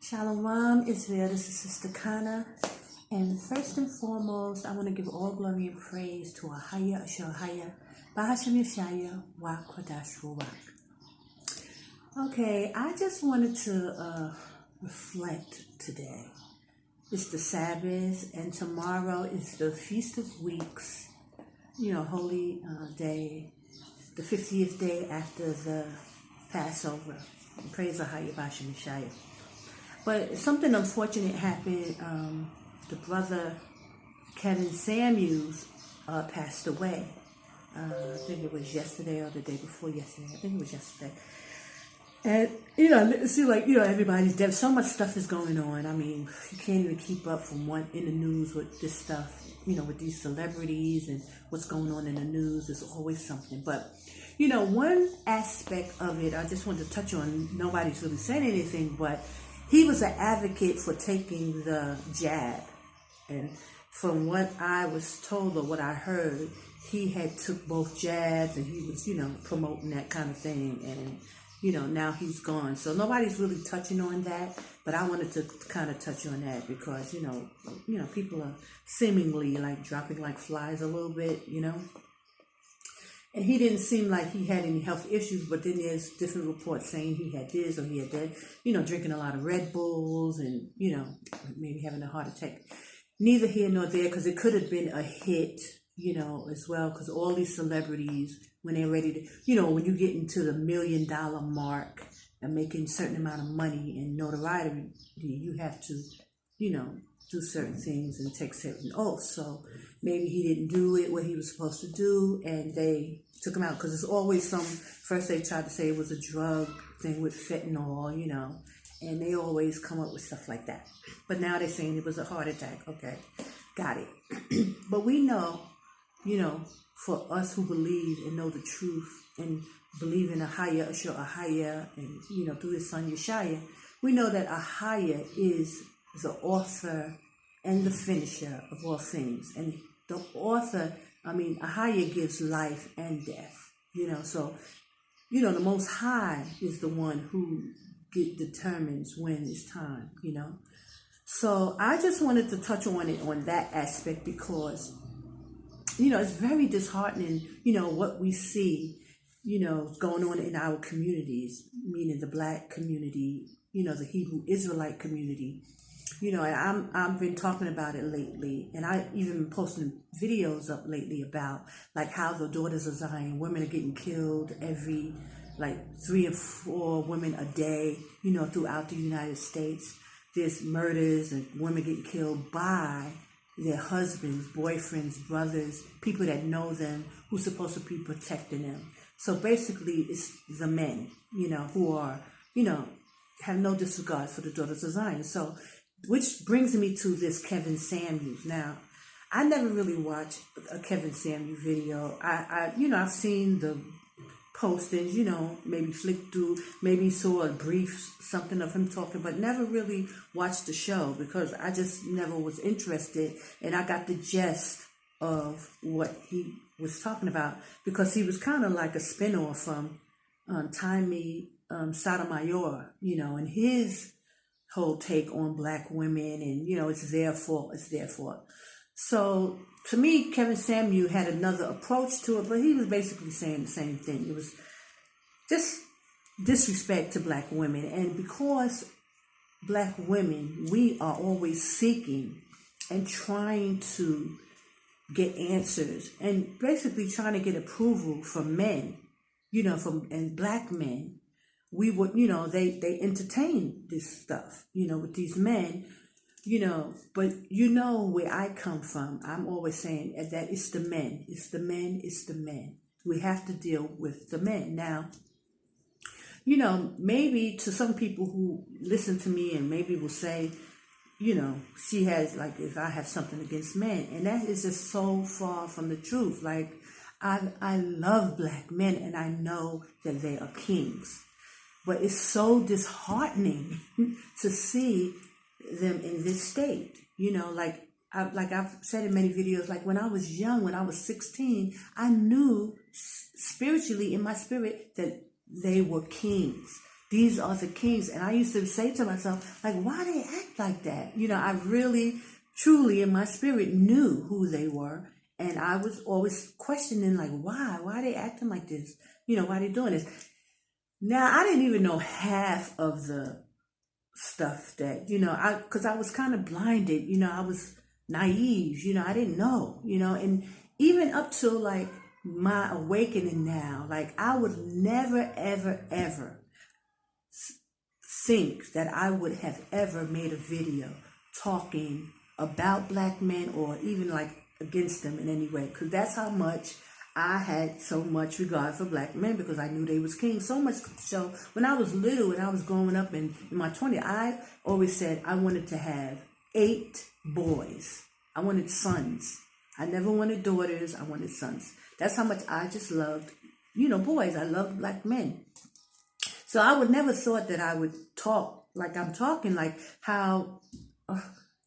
Shalom, Israel. This is Sister Kana. And first and foremost, I want to give all glory and praise to AHAYAH, Yashaya, Kwadash Ruach. Okay, I just wanted to reflect today. It's the Sabbath, and tomorrow is the Feast of Weeks, Holy Day, the 50th day after the Passover. Praise AHAYAH, Yashaya. But something unfortunate happened. The brother Kevin Samuels passed away. I think it was yesterday or the day before yesterday. I think it was yesterday. And, it seems like, there's so much stuff is going on. I mean, you can't even keep up from one in the news with this stuff, with these celebrities and what's going on in the news. There's always something. But, one aspect of it, I just wanted to touch on, nobody's really said anything, but he was an advocate for taking the jab. And from what I was told or what I heard, he had took both jabs and he was, promoting that kind of thing. And, now he's gone. So nobody's really touching on that. But I wanted to kind of touch on that because, people are seemingly like dropping like flies a little bit, And he didn't seem like he had any health issues, but then there's different reports saying he had this or he had that, drinking a lot of Red Bulls and, maybe having a heart attack. Neither here nor there, because it could have been a hit, as well, because all these celebrities, when they're ready to, when you get into the $1 million mark and making a certain amount of money and notoriety, you have to, do certain things and take certain oaths. So maybe he didn't do it what he was supposed to do, and they took him out because it's always first they tried to say it was a drug thing with fentanyl, and they always come up with stuff like that. But now they're saying it was a heart attack. Okay, got it. But we know, for us who believe and know the truth and believe in AHAYAH, and, through his son Yashaya, we know that AHAYAH is the author and the finisher of all things. And the author, AHAYAH gives life and death, so, the Most High is the one who determines when it's time, So I just wanted to touch on it on that aspect because, it's very disheartening, what we see, going on in our communities, meaning the Black community, the Hebrew Israelite community. And I've been talking about it lately, and I even been posting videos up lately about like how the daughters of Zion, women are getting killed every 3 or 4 women a day, throughout the United States. There's murders and women getting killed by their husbands, boyfriends, brothers, people that know them, who's supposed to be protecting them. So basically it's the men, who are, have no disregard for the daughters of Zion. So, which brings me to this Kevin Samuels. Now, I never really watched a Kevin Samuels video. I've seen the postings, maybe flicked through, maybe saw a brief something of him talking, but never really watched the show because I just never was interested, and I got the gist of what he was talking about because he was kind of like a spin-off from Timmy Sotomayor, and his whole take on Black women and, it's their fault. So to me, Kevin Samuel had another approach to it, but he was basically saying the same thing. It was just disrespect to Black women. And because Black women, we are always seeking and trying to get answers and basically trying to get approval from men, and Black men. We would, they entertain this stuff, with these men, but where I come from, I'm always saying that it's the men. We have to deal with the men. Now, maybe to some people who listen to me and maybe will say, she has, if I have something against men, and that is just so far from the truth. I love Black men and I know that they are kings. But it's so disheartening to see them in this state. I've said in many videos, when I was young, when I was 16, I knew spiritually in my spirit that they were kings. these are the kings. And I used to say to myself, like, why they act like that? You know, I really, truly in my spirit knew who they were. And I was always questioning, like, why? Why are they acting like this? You know, why are they doing this? Now, I didn't even know half of the stuff that, because I was kind of blinded, I was naive, I didn't know, and even up to like my awakening now, like I would never, ever, ever think that I would have ever made a video talking about black men or even like against them in any way, because that's how much I had so much regard for black men, because I knew they was kings. So much so when I was little and I was growing up in my 20s, I always said I wanted to have 8 boys. I wanted sons. I never wanted daughters. I wanted sons. That's how much I just loved, boys. I loved black men. So I would never thought that I would talk like I'm talking, like how,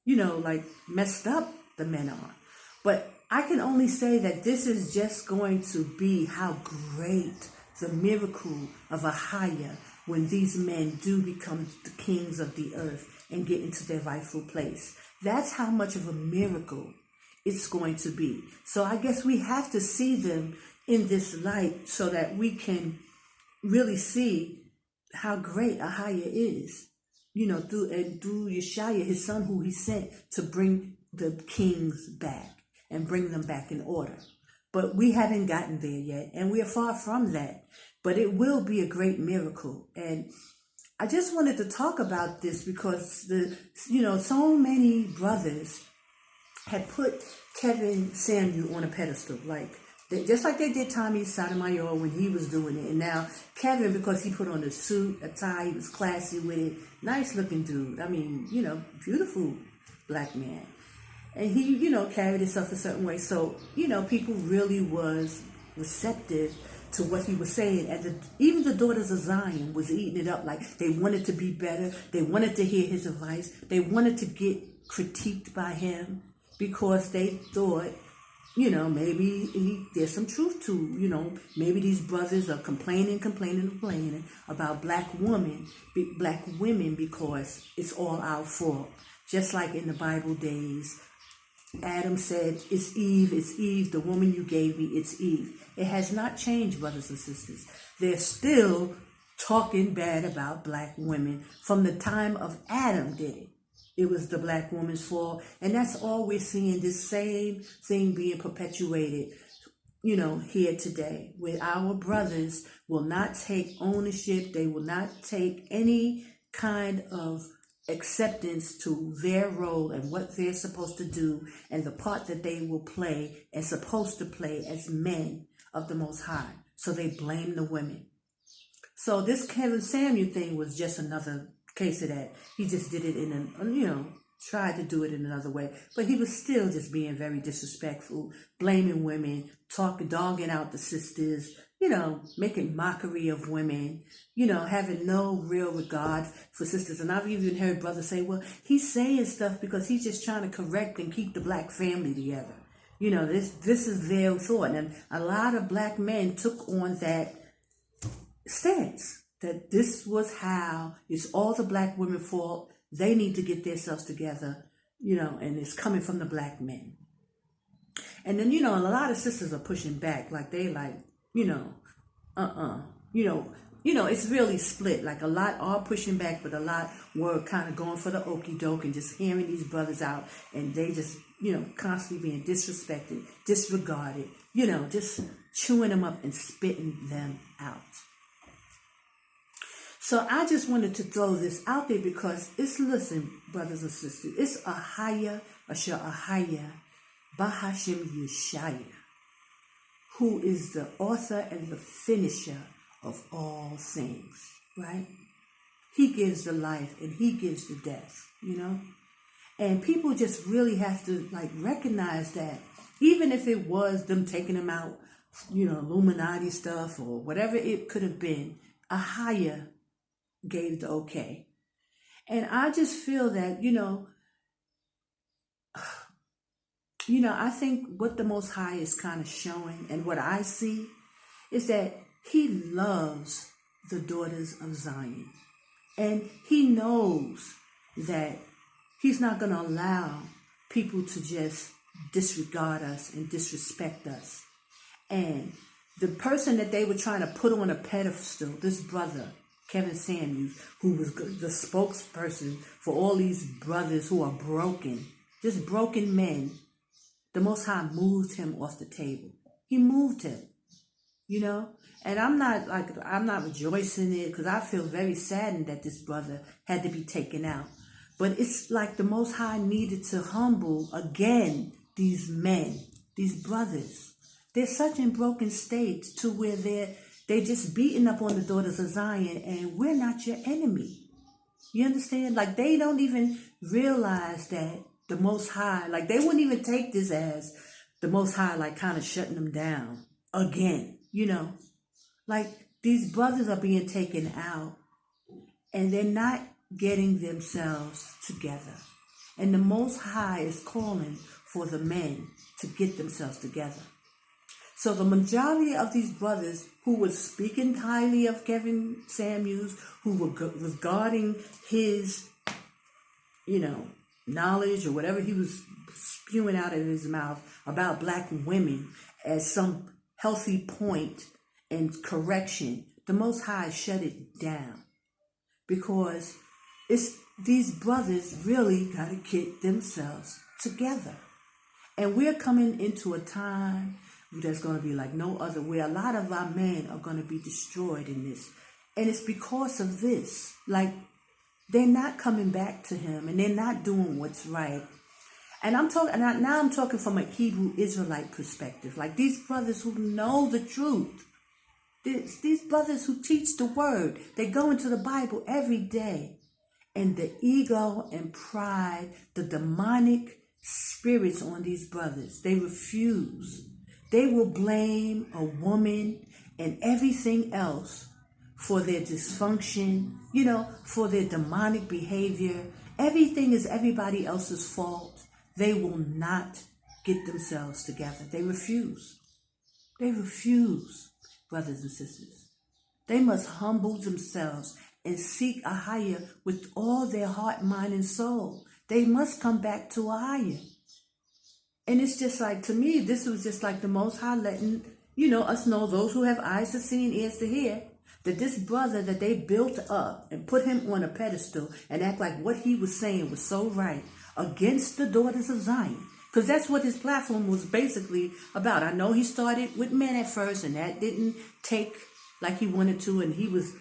like messed up the men are. But I can only say that this is just going to be how great the miracle of AHAYAH when these men do become the kings of the earth and get into their rightful place. That's how much of a miracle it's going to be. So I guess we have to see them in this light so that we can really see how great AHAYAH is, through Yashaya, his son, who he sent to bring the kings back and bring them back in order. But we haven't gotten there yet, and we are far from that. But it will be a great miracle. And I just wanted to talk about this because so many brothers had put Kevin Samuel on a pedestal, just like they did Tommy Sotomayor when he was doing it. And now Kevin, because he put on a suit, a tie, he was classy with it, nice looking dude. I mean, beautiful black man. And he, carried himself a certain way. So, people really was receptive to what he was saying. And even the daughters of Zion was eating it up. Like they wanted to be better. They wanted to hear his advice. They wanted to get critiqued by him because they thought, maybe there's some truth to, maybe these brothers are complaining about black women because it's all our fault. Just like in the Bible days, Adam said, it's Eve, the woman you gave me, it's Eve. It has not changed, brothers and sisters. They're still talking bad about black women from the time of Adam did it. It was the black woman's fault. And that's all we're seeing, this same thing being perpetuated, here today, where our brothers will not take ownership. They will not take any kind of acceptance to their role and what they're supposed to do and the part that they will play and supposed to play as men of the Most High. So they blame the women. So this Kevin Samuel thing was just another case of that. He just did it tried to do it in another way, but he was still just being very disrespectful, blaming women, dogging out the sisters, making mockery of women, having no real regard for sisters. And I've even heard brothers say, well, he's saying stuff because he's just trying to correct and keep the black family together. This is their thought. And a lot of black men took on that stance, that this was how it's all the black women's fault. They need to get themselves together, and it's coming from the black men. And then, a lot of sisters are pushing back, like they it's really split. Like a lot are pushing back, but a lot were kind of going for the okie doke and just hearing these brothers out, and they just, constantly being disrespected, disregarded, just chewing them up and spitting them out. So I just wanted to throw this out there because listen, brothers and sisters, it's AHAYAH, Bahashim Yashaya, who is the author and the finisher of all things, right? He gives the life and he gives the death, And people just really have to recognize that, even if it was them taking them out, Illuminati stuff or whatever it could have been, AHAYAH gave the okay. And I just feel that, I think what the Most High is kind of showing and what I see is that he loves the daughters of Zion. And he knows that he's not going to allow people to just disregard us and disrespect us. And the person that they were trying to put on a pedestal, this brother, Kevin Samuels, who was the spokesperson for all these brothers who are broken, just broken men, the Most High moved him off the table. He moved him, you know? And I'm not rejoicing in it, because I feel very saddened that this brother had to be taken out. But it's like the Most High needed to humble again these men, these brothers. They're such in broken states to where they just beating up on the daughters of Zion, and we're not your enemy. You understand? Like, they don't even realize that the Most High, like, they wouldn't even take this as the Most High, like, kind of shutting them down again, you know? Like, these brothers are being taken out, and they're not getting themselves together. And the Most High is calling for the men to get themselves together. So the majority of these brothers who was speaking highly of Kevin Samuels, who was guarding his, knowledge or whatever he was spewing out of his mouth about black women as some healthy point and correction, the Most High shut it down, because these brothers really got to get themselves together. And we're coming into a time that's going to be like no other, where a lot of our men are going to be destroyed in this. And it's because of this. Like, they're not coming back to him, and they're not doing what's right. And I'm talking from a Hebrew Israelite perspective. Like, these brothers who know the truth. These brothers who teach the word. They go into the Bible every day. And the ego and pride, the demonic spirits on these brothers, they refuse. They will blame a woman and everything else for their dysfunction, for their demonic behavior. Everything is everybody else's fault. They will not get themselves together. They refuse. They refuse, brothers and sisters. They must humble themselves and seek AHAYAH with all their heart, mind, and soul. They must come back to AHAYAH. And it's just like, to me, this was just like the Most High letting, us know, those who have eyes to see and ears to hear, that this brother that they built up and put him on a pedestal and act like what he was saying was so right against the daughters of Zion. Because that's what his platform was basically about. I know he started with men at first, and that didn't take like he wanted to, and he was,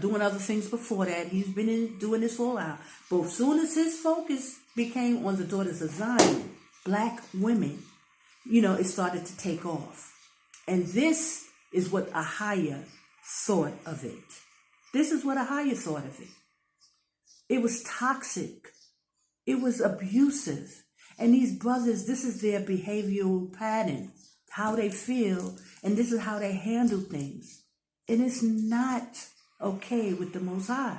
doing other things before that. He's been doing this for a while. But as soon as his focus became on the daughters of Zion, black women, it started to take off. And this is what AHAYAH thought of it. This is what AHAYAH thought of it. It was toxic. It was abusive. And these brothers, this is their behavioral pattern, how they feel, and this is how they handle things. And it's not okay with the Most High.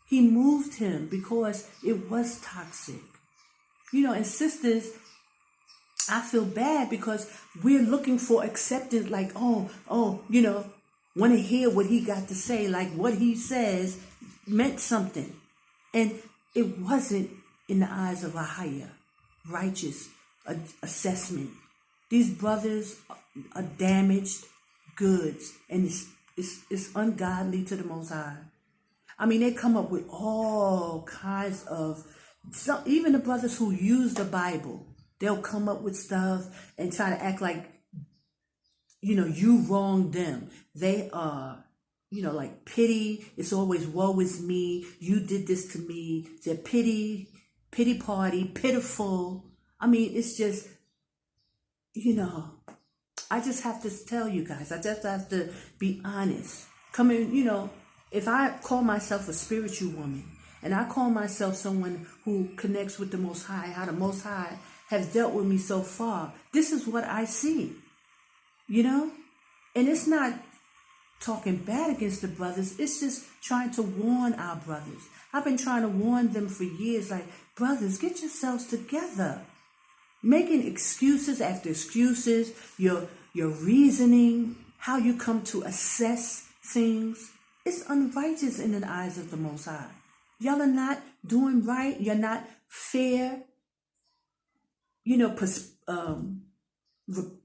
He moved him because it was toxic. And sisters, I feel bad because we're looking for acceptance, like, want to hear what he got to say, like what he says meant something. And it wasn't in the eyes of AHAYAH, righteous assessment. These brothers are damaged goods, and it's ungodly to the Most High. I mean, they come up with all kinds of, even the brothers who use the Bible, they'll come up with stuff and try to act like, you wronged them. They are, like pity. It's always woe is me. You did this to me. They're pity party, pitiful. I mean, it's just, I just have to tell you guys, I just have to be honest. If I call myself a spiritual woman, and I call myself someone who connects with the Most High, how the Most High has dealt with me so far, this is what I see, And it's not talking bad against the brothers. It's just trying to warn our brothers. I've been trying to warn them for years, like, brothers, get yourselves together. Making excuses after excuses, your reasoning, how you come to assess sings, it's unrighteous in the eyes of the Most High. Y'all are not doing right. You're not fair.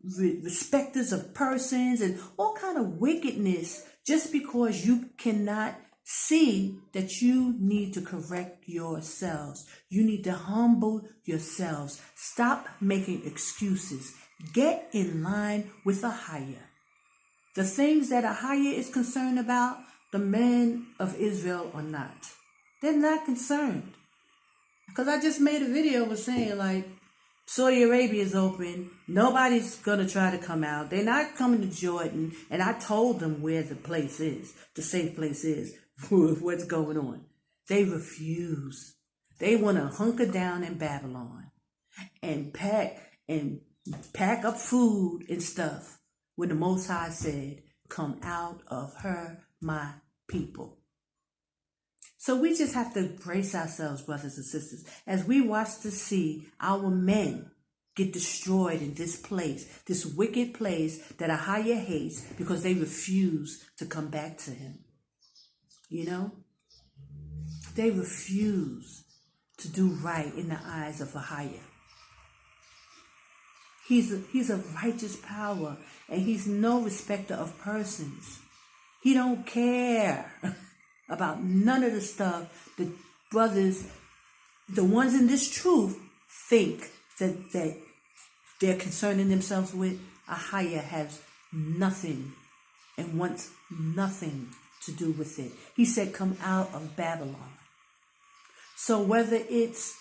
Respecters of persons and all kind of wickedness, just because you cannot see that you need to correct yourselves. You need to humble yourselves. Stop making excuses. Get in line with AHAYAH. The things that AHAYAH is concerned about, the men of Israel are not. They're not concerned. Because I just made a video was saying, like, Saudi Arabia is open. Nobody's going to try to come out. They're not coming to Jordan. And I told them where the place is, the safe place is, what's going on. They refuse. They want to hunker down in Babylon and pack up food and stuff when the Most High said, come out of her, my people. So we just have to brace ourselves, brothers and sisters, as we watch to see our men get destroyed in this place, this wicked place that AHAYAH hates because they refuse to come back to him. They refuse to do right in the eyes of AHAYAH. He's a righteous power, and he's no respecter of persons. He don't care about none of the stuff that brothers, the ones in this truth, think that they're concerning themselves with. AHAYAH has nothing and wants nothing to do with it. He said, come out of Babylon. So whether it's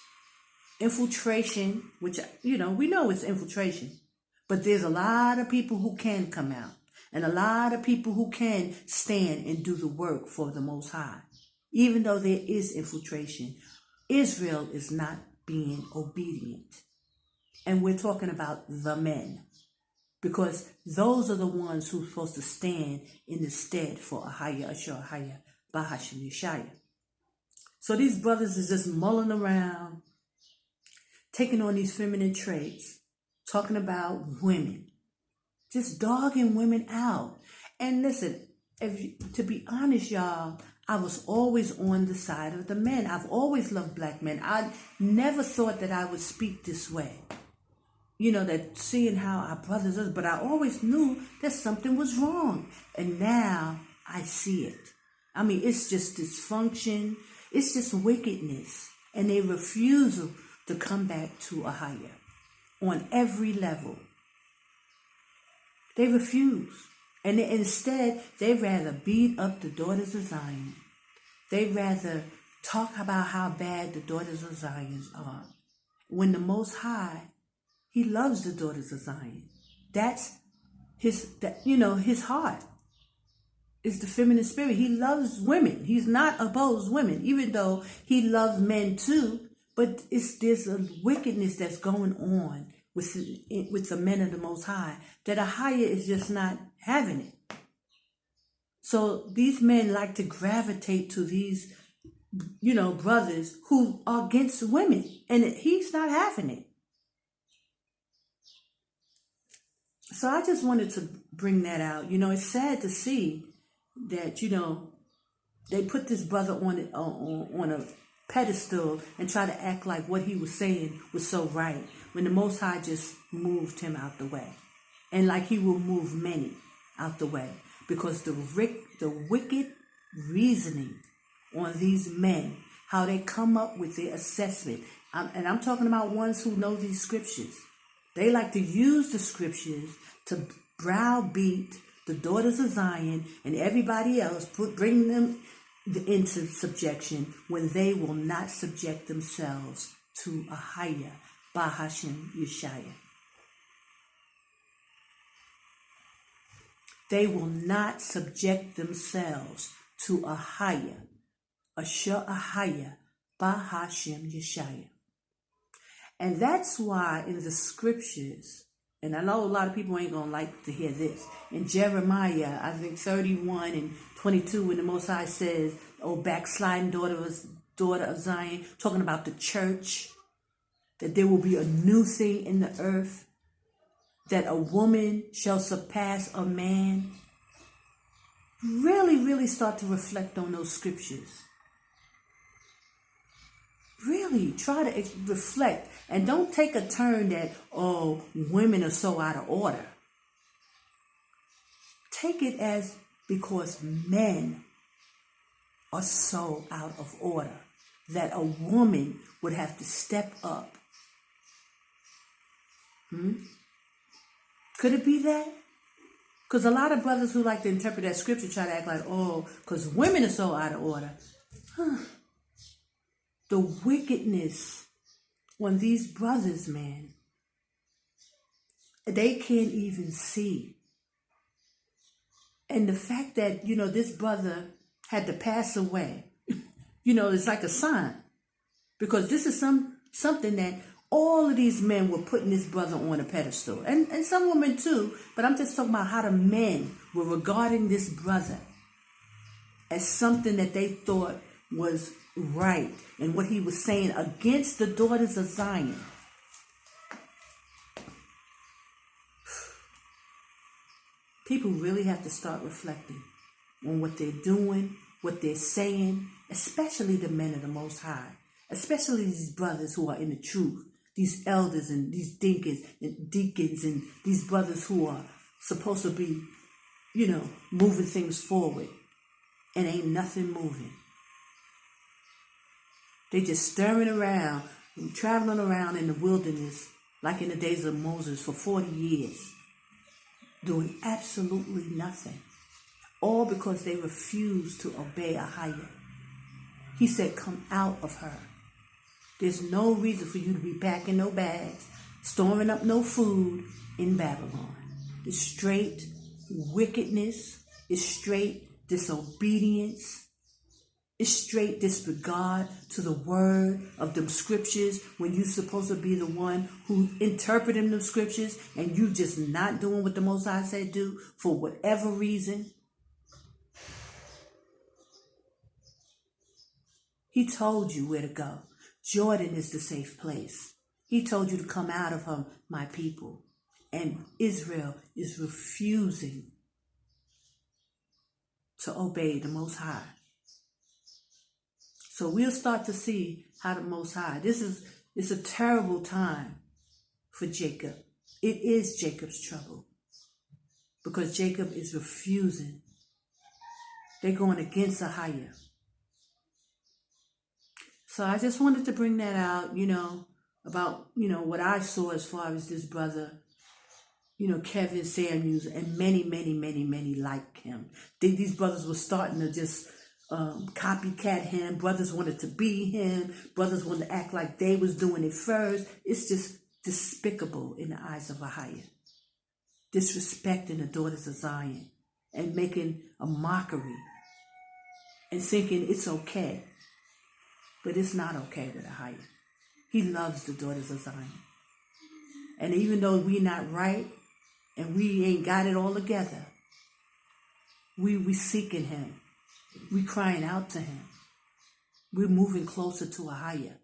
infiltration, which, we know it's infiltration, but there's a lot of people who can come out. And a lot of people who can stand and do the work for the Most High. Even though there is infiltration, Israel is not being obedient. And we're talking about the men. Because those are the ones who are supposed to stand in the stead for AHAYAH, AHAYAH, Bahashim, Yashaya. So these brothers is just mulling around, taking on these feminine traits, talking about women. Just dogging women out. And listen, to be honest, y'all, I was always on the side of the men. I've always loved black men. I never thought that I would speak this way. That seeing how our brothers are, but I always knew that something was wrong. And now I see it. I mean, it's just dysfunction. It's just wickedness. And they refuse to come back to AHAYAH on every level. They refuse. And instead, they'd rather beat up the daughters of Zion. They'd rather talk about how bad the daughters of Zion are. When the Most High, he loves the daughters of Zion. That's his heart. Is the feminine spirit. He loves women. He's not opposed women, even though he loves men too. But there's a wickedness that's going on with the men of the Most High, that AHAYAH is just not having it. So these men like to gravitate to these, brothers who are against women, and he's not having it. So I just wanted to bring that out. It's sad to see that, they put this brother on a pedestal and try to act like what he was saying was so right, when the Most High just moved him out the way. And like he will move many out the way. Because the wicked reasoning on these men, how they come up with their assessment. And I'm talking about ones who know these scriptures. They like to use the scriptures to browbeat the daughters of Zion and everybody else, bring them into subjection when they will not subject themselves to AHAYAH, Bahashim, Yashaya. They will not subject themselves to AHAYAH, AHAYAH, Bahashim, Yashaya. And that's why in the scriptures, and I know a lot of people ain't going to like to hear this, in Jeremiah, I think 31 and 22, when the Most High says, oh, backsliding daughter of Zion, talking about the church, that there will be a new thing in the earth, that a woman shall surpass a man. really, really start to reflect on those scriptures. Really try to reflect, and don't take a turn that, oh, women are so out of order. Take it as because men are so out of order that a woman would have to step up. Could it be that? Because a lot of brothers who like to interpret that scripture try to act like, oh, because women are so out of order. The wickedness on these brothers, man, they can't even see. And the fact that, this brother had to pass away, it's like a sign. Because this is something that all of these men were putting this brother on a pedestal. And some women too, but I'm just talking about how the men were regarding this brother as something that they thought was right, and what he was saying against the daughters of Zion. People really have to start reflecting on what they're doing, what they're saying, especially the men of the Most High, especially these brothers who are in the truth, these elders and these deacons and these brothers who are supposed to be, moving things forward, and ain't nothing moving. They just stirring around, traveling around in the wilderness like in the days of Moses for 40 years, doing absolutely nothing. All because they refused to obey AHAYAH. He said, come out of her. There's no reason for you to be packing no bags, storing up no food in Babylon. It's straight wickedness. It's straight disobedience. It's straight disregard to the word of them scriptures when you're supposed to be the one who interpreting them scriptures, and you just not doing what the Most High said do for whatever reason. He told you where to go. Jordan is the safe place. He told you to come out of her, my people. And Israel is refusing to obey the Most High. So we'll start to see how the Most High, it's a terrible time for Jacob. It is Jacob's trouble because Jacob is refusing. They're going against AHAYAH. So I just wanted to bring that out, about, what I saw as far as this brother, Kevin Samuels, and many, many, many, many like him. These brothers were starting to just copycat him. Brothers wanted to be him. Brothers wanted to act like they was doing it first. It's just despicable in the eyes of AHAYAH. Disrespecting the daughters of Zion and making a mockery and thinking it's okay. But it's not okay with AHAYAH. He loves the daughters of Zion. And even though we not right and we ain't got it all together, we seeking him. We crying out to him. We're moving closer to AHAYAH.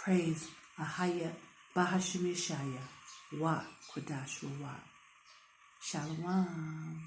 Praise AHAYAH, Bahashim Yashaya, Wa Kodash Wa. Shalom.